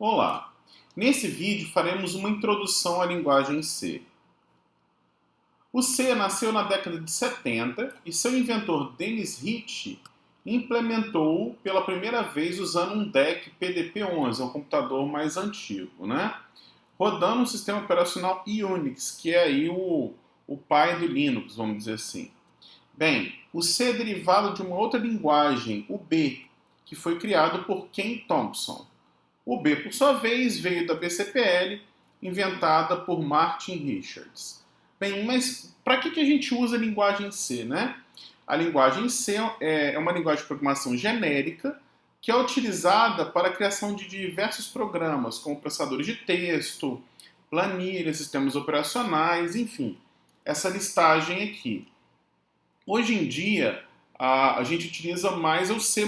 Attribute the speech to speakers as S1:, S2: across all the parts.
S1: Olá! Nesse vídeo faremos uma introdução à linguagem C. O C nasceu na década de 70 e seu inventor Dennis Ritchie implementou pela primeira vez usando um DEC PDP-11, um computador mais antigo, né? Rodando um sistema operacional Unix, que é aí o pai do Linux, vamos dizer assim. Bem, o C é derivado de uma outra linguagem, o B, que foi criado por Ken Thompson. O B, por sua vez, veio da BCPL, inventada por Martin Richards. Bem, mas para que a gente usa a linguagem C, né? A linguagem C é uma linguagem de programação genérica que é utilizada para a criação de diversos programas, como processadores de texto, planilhas, sistemas operacionais, enfim, essa listagem aqui. Hoje em dia, a gente utiliza mais o C++,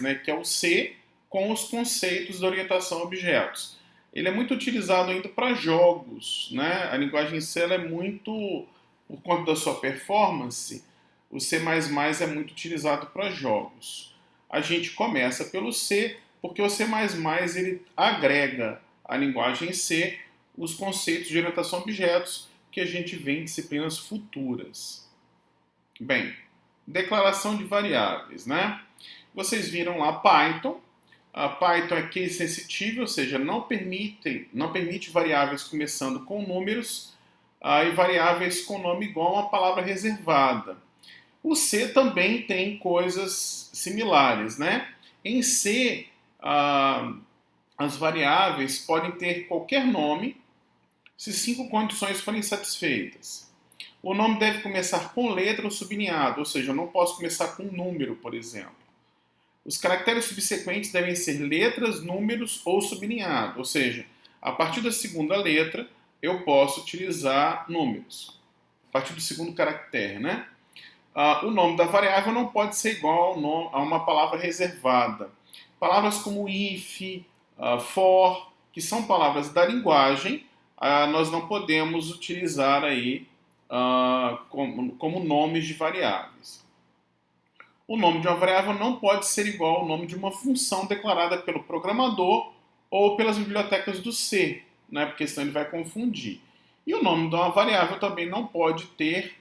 S1: né, que é o C com os conceitos de orientação a objetos. Ele é muito utilizado ainda para jogos, né? A linguagem C ela é muito, por conta da sua performance, o C++ é muito utilizado para jogos. A gente começa pelo C, porque o C++ ele agrega à linguagem C os conceitos de orientação a objetos que a gente vê em disciplinas futuras. Bem, declaração de variáveis, né? Vocês viram lá Python. A Python é case sensitive, ou seja, não permite variáveis começando com números e variáveis com nome igual a uma palavra reservada. O C também tem coisas similares, né? Em C, as variáveis podem ter qualquer nome se 5 condições forem satisfeitas. O nome deve começar com letra ou sublinhado, ou seja, eu não posso começar com número, por exemplo. Os caracteres subsequentes devem ser letras, números ou sublinhado, ou seja, a partir da segunda letra eu posso utilizar números. A partir do segundo caractere, né? O nome da variável não pode ser igual a uma palavra reservada. Palavras como if, for, que são palavras da linguagem, nós não podemos utilizar aí como nomes de variáveis. O nome de uma variável não pode ser igual ao nome de uma função declarada pelo programador ou pelas bibliotecas do C, né? Porque senão ele vai confundir. E o nome de uma variável também não pode ter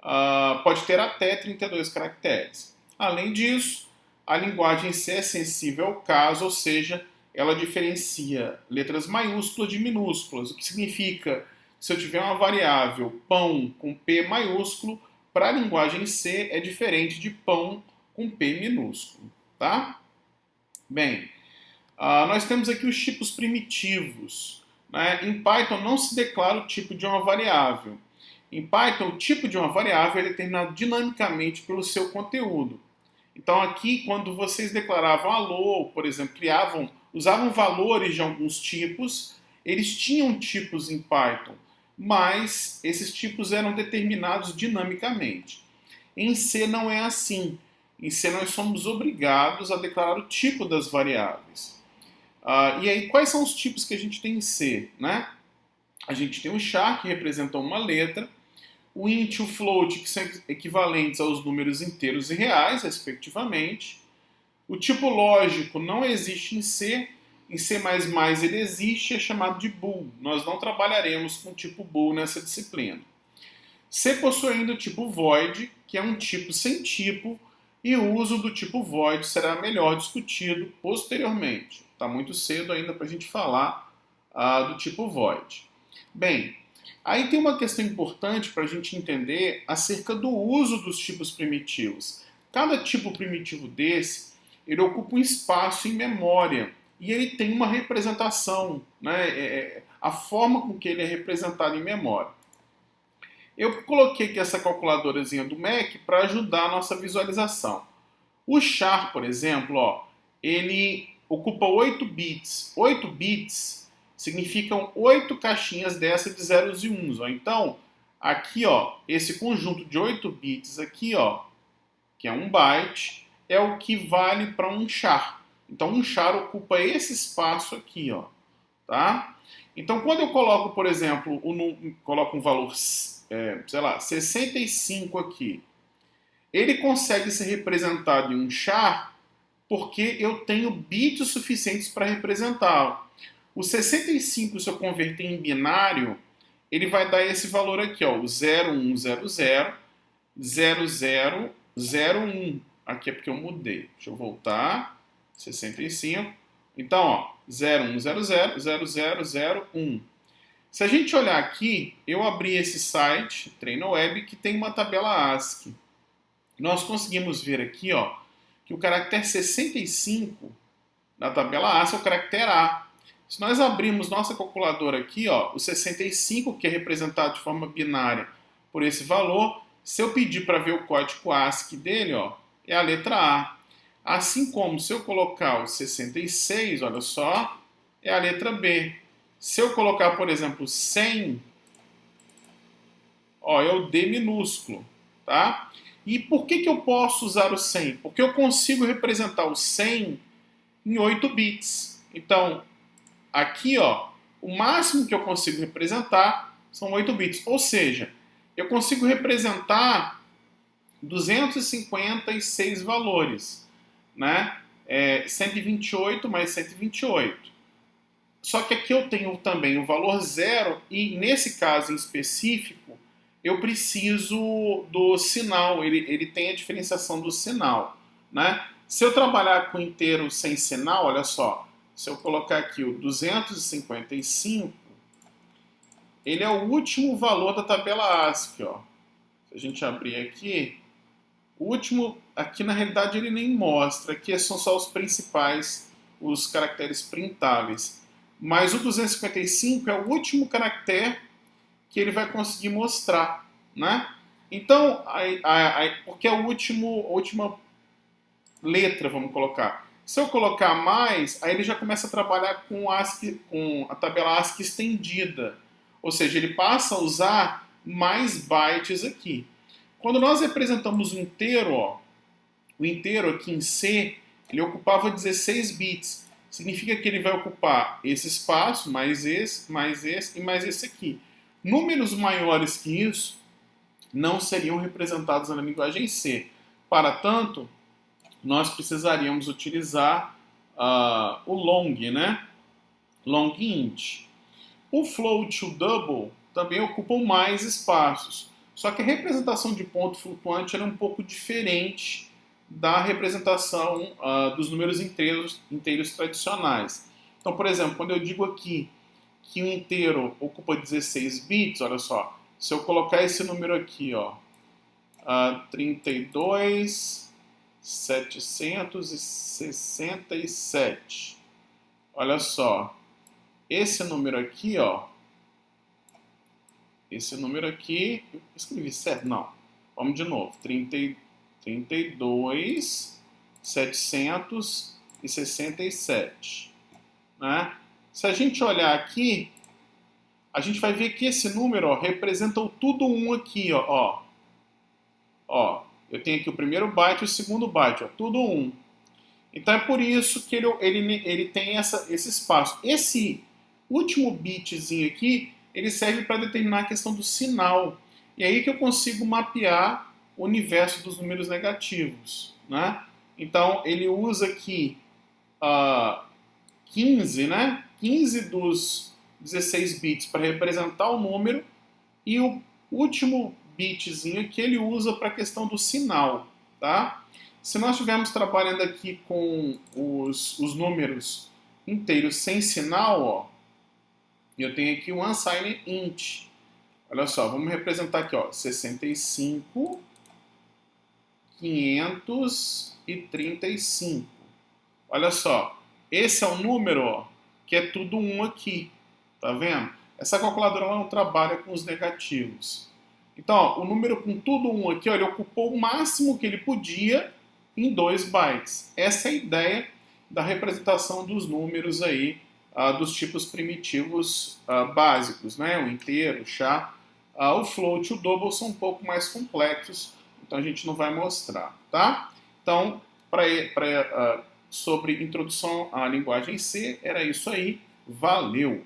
S1: até 32 caracteres. Além disso, a linguagem C é sensível ao caso, ou seja, ela diferencia letras maiúsculas de minúsculas, o que significa que se eu tiver uma variável pão com P maiúsculo, para a linguagem C é diferente de pão com P minúsculo, tá? Bem, nós temos aqui os tipos primitivos, né? Em Python não se declara o tipo de uma variável. Em Python, o tipo de uma variável é determinado dinamicamente pelo seu conteúdo. Então aqui, quando vocês declaravam alô, por exemplo, usavam valores de alguns tipos, eles tinham tipos em Python, mas esses tipos eram determinados dinamicamente. Em C não é assim. Em C nós somos obrigados a declarar o tipo das variáveis. E aí, quais são os tipos que a gente tem em C, né? A gente tem o char, que representa uma letra, o int e o float, que são equivalentes aos números inteiros e reais, respectivamente. O tipo lógico não existe em C. Em C++ ele existe, é chamado de bool. Nós não trabalharemos com o tipo bool nessa disciplina. C possui ainda o tipo void, que é um tipo sem tipo, e o uso do tipo void será melhor discutido posteriormente. Está muito cedo ainda para a gente falar do tipo void. Bem, aí tem uma questão importante para a gente entender acerca do uso dos tipos primitivos. Cada tipo primitivo desse, ele ocupa um espaço em memória e ele tem uma representação, né? A forma com que ele é representado em memória. Eu coloquei aqui essa calculadorazinha do Mac para ajudar a nossa visualização. O char, por exemplo, ele ocupa 8 bits. 8 bits significam 8 caixinhas dessa de zeros e uns. Então, aqui, esse conjunto de 8 bits aqui, que é 1 byte, é o que vale para um char. Então, um char ocupa esse espaço aqui, tá? Então, quando eu coloco, por exemplo, coloco um valor, sei lá, 65 aqui, ele consegue ser representado em um char porque eu tenho bits suficientes para representá-lo. O 65, se eu converter em binário, ele vai dar esse valor aqui, ó, o 01000001. Aqui é porque eu mudei. Deixa eu voltar. 65. Então, ó, 01000001. Se a gente olhar aqui, eu abri esse site, TreinoWeb, que tem uma tabela ASCII. Nós conseguimos ver aqui, ó, que o caractere 65 na tabela ASCII é o caractere A. Se nós abrirmos nossa calculadora aqui, ó, o 65, que é representado de forma binária por esse valor, se eu pedir para ver o código ASCII dele, ó, é a letra A. Assim como se eu colocar o 66, olha só, é a letra B. Se eu colocar, por exemplo, 100, ó, é o D minúsculo, tá? E por que eu posso usar o 100? Porque eu consigo representar o 100 em 8 bits. Então, aqui, ó, o máximo que eu consigo representar são 8 bits. Ou seja, eu consigo representar 256 valores, né? 128 mais 128. Só que aqui eu tenho também o valor zero e, nesse caso em específico, eu preciso do sinal. Ele tem a diferenciação do sinal, né? Se eu trabalhar com inteiro sem sinal, olha só, se eu colocar aqui o 255, ele é o último valor da tabela ASCII, ó. Se a gente abrir aqui, o último, aqui na realidade ele nem mostra, aqui são só os principais, os caracteres printáveis. Mas o 255 é o último caractere que ele vai conseguir mostrar, né? Então, porque é a última letra, vamos colocar. Se eu colocar mais, aí ele já começa a trabalhar com a tabela ASCII estendida. Ou seja, ele passa a usar mais bytes aqui. Quando nós representamos o inteiro, ó, o inteiro aqui em C, ele ocupava 16 bits. Significa que ele vai ocupar esse espaço, mais esse e mais esse aqui. Números maiores que isso não seriam representados na linguagem C. Para tanto, nós precisaríamos utilizar o long, né? Long int. O float e o double também ocupam mais espaços. Só que a representação de ponto flutuante era um pouco diferente da representação dos números inteiros tradicionais. Então, por exemplo, quando eu digo aqui que o inteiro ocupa 16 bits, olha só, se eu colocar esse número aqui, ó, 32.767, olha só, esse número aqui, ó, esse número aqui, eu escrevi certo? Não, vamos de novo, 32.767, né? Se a gente olhar aqui, a gente vai ver que esse número, ó, representa o tudo 1 aqui, ó. Ó, eu tenho aqui o primeiro byte e o segundo byte, ó, tudo 1. Então é por isso que ele tem esse espaço. Esse último bitzinho aqui, ele serve para determinar a questão do sinal. E é aí que eu consigo mapear o universo dos números negativos, né? Então ele usa aqui 15, né? 15 dos 16 bits para representar o número e o último bitzinho que ele usa para a questão do sinal, tá? Se nós estivermos trabalhando aqui com os números inteiros sem sinal, ó, eu tenho aqui um unsigned int. Olha só, vamos representar aqui, ó, 65, 535. Olha só, esse é o número, ó, que é tudo 1 aqui, tá vendo? Essa calculadora ela não trabalha com os negativos. Então, ó, o número com tudo 1 aqui, ó, ele ocupou o máximo que ele podia em 2 bytes. Essa é a ideia da representação dos números aí, dos tipos primitivos básicos, né? O inteiro, o char. O float e o double são um pouco mais complexos, então a gente não vai mostrar, tá? Então, sobre introdução à linguagem C, era isso aí. Valeu!